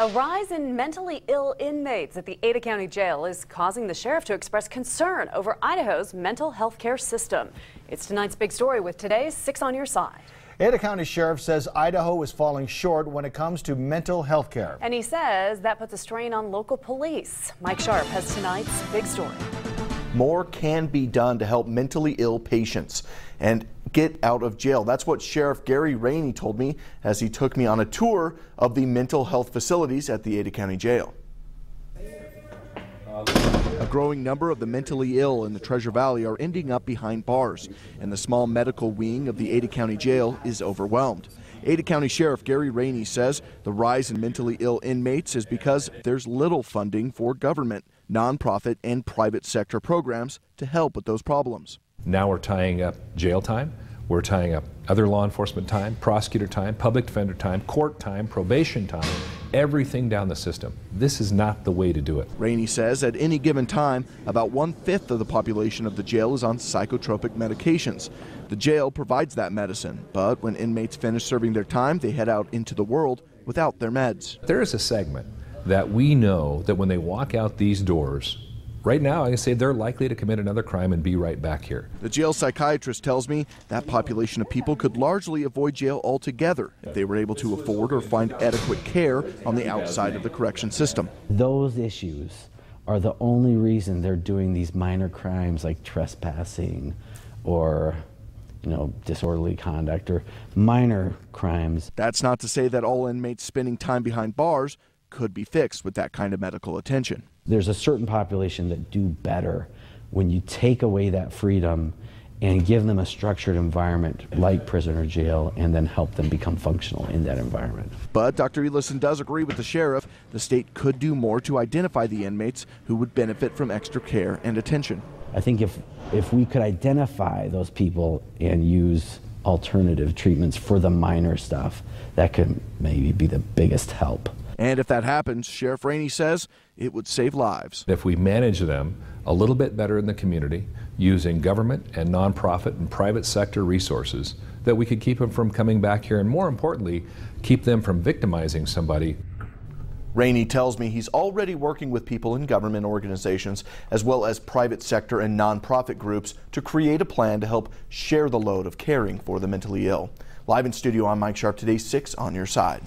A rise in mentally ill inmates at the Ada County Jail is causing the sheriff to express concern over Idaho's mental health care system. It's tonight's big story with today's 6 on Your Side. Ada County Sheriff says Idaho is falling short when it comes to mental health care. And he says that puts a strain on local police. Mike Sharp has tonight's big story. More can be done to help mentally ill patients and get out of jail. That's what Sheriff Gary Raney told me as he took me on a tour of the mental health facilities at the Ada County Jail. A growing number of the mentally ill in the Treasure Valley are ending up behind bars, and the small medical wing of the Ada County Jail is overwhelmed. Ada County Sheriff Gary Raney says the rise in mentally ill inmates is because there's little funding for government, nonprofit, and private sector programs to help with those problems. Now we're tying up jail time, we're tying up other law enforcement time, prosecutor time, public defender time, court time, probation time, everything down the system. This is not the way to do it. Raney says at any given time, about 1/5 of the population of the jail is on psychotropic medications. The jail provides that medicine, but when inmates finish serving their time, they head out into the world without their meds. There is a segment that we know that when they walk out these doors, right now I can say they're likely to commit another crime and be right back here. The jail psychiatrist tells me that population of people could largely avoid jail altogether if they were able to afford or find adequate care on the outside of the correction system. Those issues are the only reason they're doing these minor crimes like trespassing or disorderly conduct or minor crimes. That's not to say that all inmates spending time behind bars could be fixed with that kind of medical attention. There's a certain population that do better when you take away that freedom and give them a structured environment like prison or jail and then help them become functional in that environment. But Dr. Ellison does agree with the sheriff. The state could do more to identify the inmates who would benefit from extra care and attention. I think if we could identify those people and use alternative treatments for the minor stuff, that could maybe be the biggest help. And if that happens, Sheriff Raney says it would save lives. If we manage them a little bit better in the community, using government and nonprofit and private sector resources, that we could keep them from coming back here and, more importantly, keep them from victimizing somebody. Raney tells me he's already working with people in government organizations as well as private sector and nonprofit groups to create a plan to help share the load of caring for the mentally ill. Live in studio, I'm Mike Sharp. Today's 6 on Your Side.